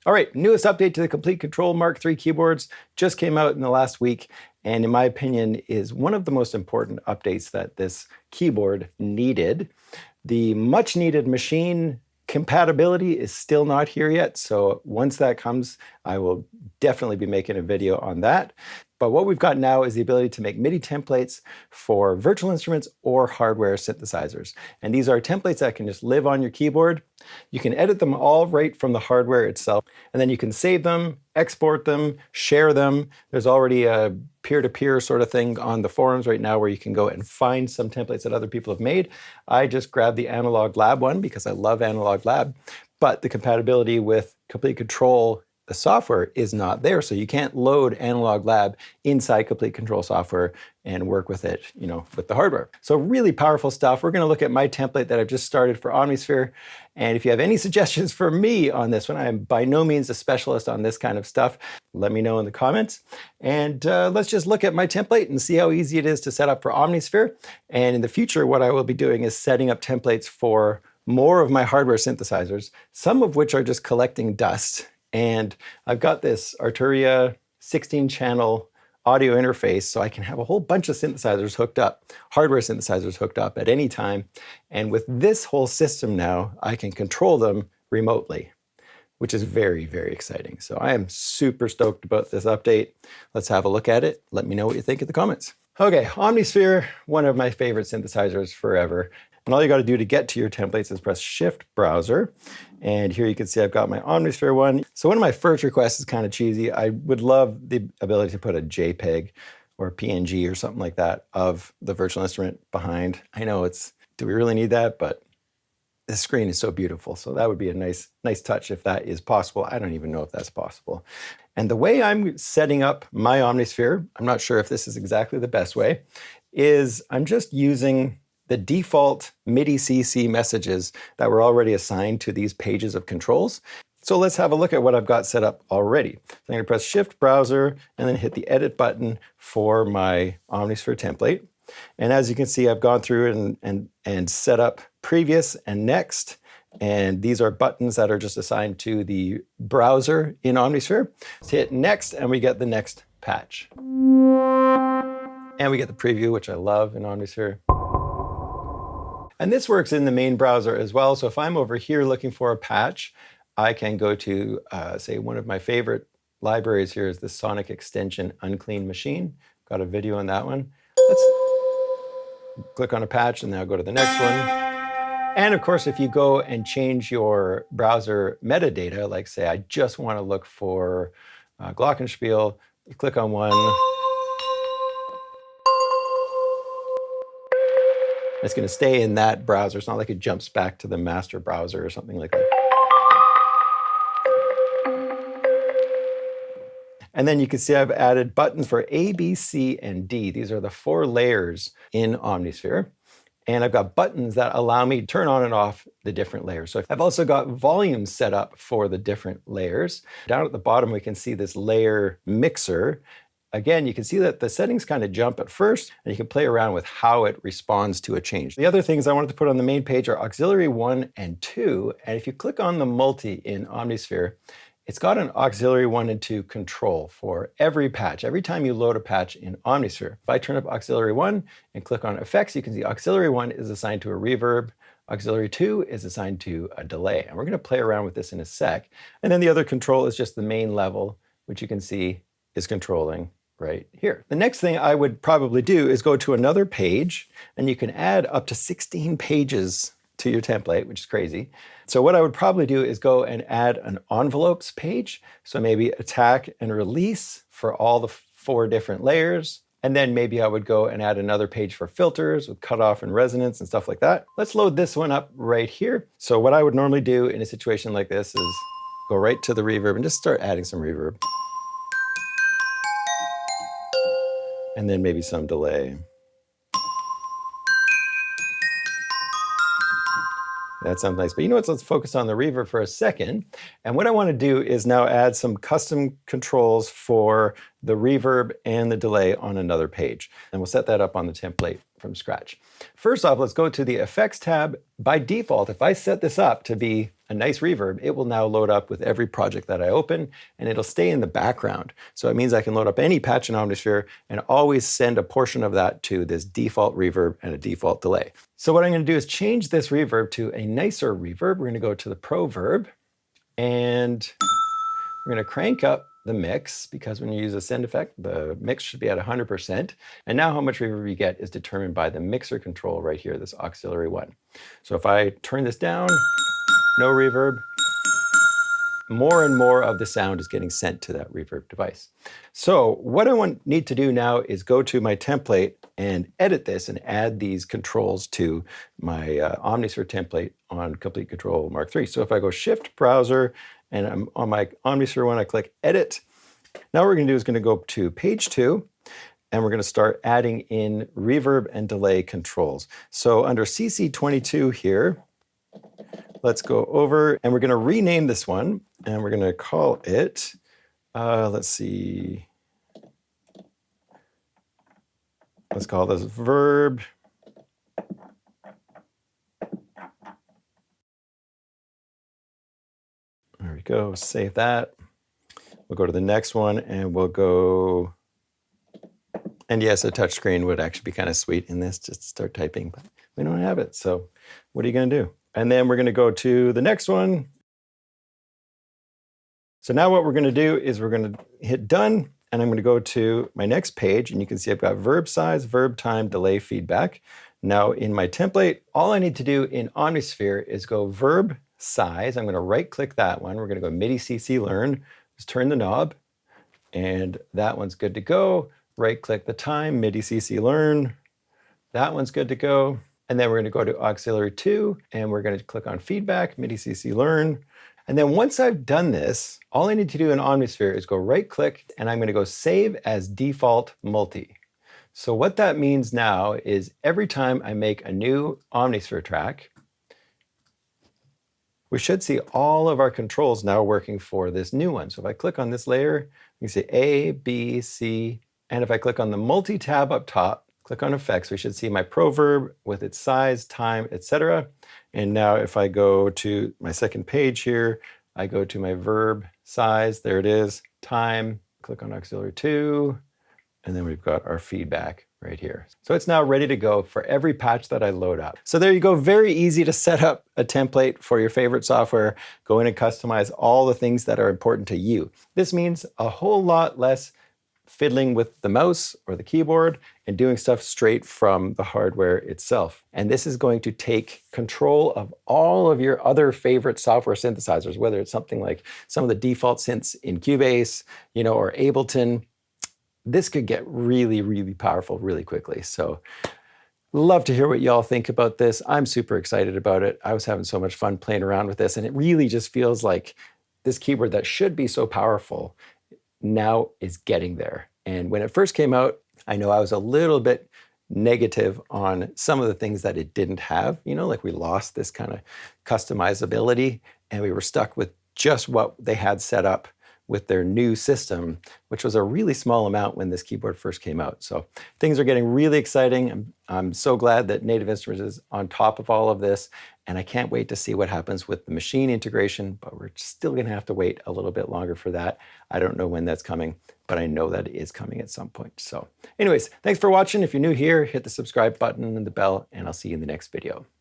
All right, newest update to the Komplete Kontrol MK3 keyboards just came out in the last week, and in my opinion is one of the most important updates that this keyboard needed. The much needed machine compatibility is still not here yet, so once that comes, I will definitely be making a video on that. But what we've got now is the ability to make MIDI templates for virtual instruments or hardware synthesizers. And these are templates that can just live on your keyboard. You can edit them all right from the hardware itself, and then you can save them, export them, share them. There's already a peer-to-peer sort of thing on the forums right now where you can go and find some templates that other people have made. I just grabbed the Analog Lab one because I love Analog Lab, but the compatibility with Komplete Kontrol, the software, is not there. So you can't load Analog Lab inside Komplete Kontrol software and work with it, with the hardware. So really powerful stuff. We're going to look at my template that I've just started for Omnisphere. And if you have any suggestions for me on this one, I am by no means a specialist on this kind of stuff. Let me know in the comments. And let's just look at my template and see how easy it is to set up for Omnisphere. And in the future, what I will be doing is setting up templates for more of my hardware synthesizers, some of which are just collecting dust. And I've got this Arturia 16-channel audio interface, so I can have a whole bunch of synthesizers hooked up, hardware synthesizers hooked up at any time. And with this whole system now, I can control them remotely, which is very, very exciting. So I am super stoked about this update. Let's have a look at it. Let me know what you think in the comments. Okay, Omnisphere, one of my favorite synthesizers forever. And all you got to do to get to your templates is press Shift Browser. And here you can see I've got my Omnisphere one. So one of my first requests is kind of cheesy. I would love the ability to put a JPEG or PNG or something like that of the virtual instrument behind. I know do we really need that? But the screen is so beautiful. So that would be a nice touch if that is possible. I don't even know if that's possible. And the way I'm setting up my Omnisphere, I'm not sure if this is exactly the best way, is I'm just using the default MIDI CC messages that were already assigned to these pages of controls. So let's have a look at what I've got set up already. So I'm going to press Shift Browser and then hit the Edit button for my Omnisphere template. And as you can see, I've gone through and set up Previous and Next. And these are buttons that are just assigned to the browser in Omnisphere. Let's hit Next and we get the next patch. And we get the preview, which I love in Omnisphere. And this works in the main browser as well. So if I'm over here looking for a patch, I can go to, say, one of my favorite libraries here is the Sonic Extension Unclean Machine. Got a video on that one. Let's click on a patch and now go to the next one. And of course, if you go and change your browser metadata, like say, I just want to look for Glockenspiel, you click on one. It's going to stay in that browser. It's not like it jumps back to the master browser or something like that. And then you can see I've added buttons for A, B, C, and D. These are the 4 layers in Omnisphere. And I've got buttons that allow me to turn on and off the different layers. So I've also got volumes set up for the different layers. Down at the bottom, we can see this layer mixer. Again, you can see that the settings kind of jump at first, and you can play around with how it responds to a change. The other things I wanted to put on the main page are auxiliary 1 and 2. And if you click on the multi in Omnisphere, it's got an auxiliary 1 and 2 control for every patch. Every time you load a patch in Omnisphere, if I turn up auxiliary 1 and click on effects, you can see auxiliary 1 is assigned to a reverb. Auxiliary 2 is assigned to a delay. And we're going to play around with this in a sec. And then the other control is just the main level, which you can see is controlling right here. The next thing I would probably do is go to another page, and you can add up to 16 pages to your template, which is crazy. So what I would probably do is go and add an envelopes page. So maybe attack and release for all the 4 different layers. And then maybe I would go and add another page for filters with cutoff and resonance and stuff like that. Let's load this one up right here. So what I would normally do in a situation like this is go right to the reverb and just start adding some reverb. And then maybe some delay. That sounds nice, but you know what? Let's focus on the reverb for a second. And what I want to do is now add some custom controls for the reverb and the delay on another page. And we'll set that up on the template from scratch. First off, let's go to the Effects tab. By default, if I set this up to be a nice reverb, it will now load up with every project that I open, and it'll stay in the background. So it means I can load up any patch in Omnisphere and always send a portion of that to this default reverb and a default delay. So what I'm going to do is change this reverb to a nicer reverb. We're going to go to the Proverb, and we're going to crank up the mix, because when you use a send effect, the mix should be at 100%. And now how much reverb you get is determined by the mixer control right here, this auxiliary one. So if I turn this down, no reverb, more and more of the sound is getting sent to that reverb device. So what I need to do now is go to my template and edit this and add these controls to my Omnisphere template on Komplete Kontrol MK3. So if I go Shift Browser, and I'm on my Omnisphere one, I click Edit. Now what we're going to do is going to go to page 2, and we're going to start adding in reverb and delay controls. So under CC22 here, let's go over, and we're going to rename this one, and we're going to call it, let's see, let's call this Verb. There we go, save that. We'll go to the next one, and we'll go, and yes, a touch screen would actually be kind of sweet in this, just start typing, but we don't have it, so what are you going to do? And then we're going to go to the next one. So now what we're going to do is we're going to hit done, and I'm going to go to my next page, and you can see I've got verb size, verb time, delay, feedback. Now in my template, all I need to do in Omnisphere is go verb size. I'm going to right click that one. We're going to go MIDI CC learn, just turn the knob, and that one's good to go. Right click the time, MIDI CC learn, that one's good to go. And then we're going to go to auxiliary 2, and we're going to click on feedback, MIDI CC learn. And then once I've done this, all I need to do in Omnisphere is go right click, and I'm going to go save as default multi. So what that means now is every time I make a new Omnisphere track, we should see all of our controls now working for this new one. So if I click on this layer, you can see A, B, C, and if I click on the multi-tab up top, click on effects, we should see my proverb with its size, time, etc. And now if I go to my second page here, I go to my verb size, there it is, time, click on auxiliary 2, and then we've got our feedback right here. So it's now ready to go for every patch that I load up. So there you go, very easy to set up a template for your favorite software, go in and customize all the things that are important to you. This means a whole lot less fiddling with the mouse or the keyboard and doing stuff straight from the hardware itself. And this is going to take control of all of your other favorite software synthesizers, whether it's something like some of the default synths in Cubase, or Ableton. This could get really, really powerful really quickly. So love to hear what y'all think about this. I'm super excited about it. I was having so much fun playing around with this, and it really just feels like this keyboard that should be so powerful now is getting there. And when it first came out, I know I was a little bit negative on some of the things that it didn't have, like we lost this kind of customizability, and we were stuck with just what they had set up with their new system, which was a really small amount when this keyboard first came out. So things are getting really exciting. I'm so glad that Native Instruments is on top of all of this, and I can't wait to see what happens with the machine integration, but we're still gonna have to wait a little bit longer for that. I don't know when that's coming, but I know that it is coming at some point. So anyways, thanks for watching. If you're new here, hit the subscribe button and the bell, and I'll see you in the next video.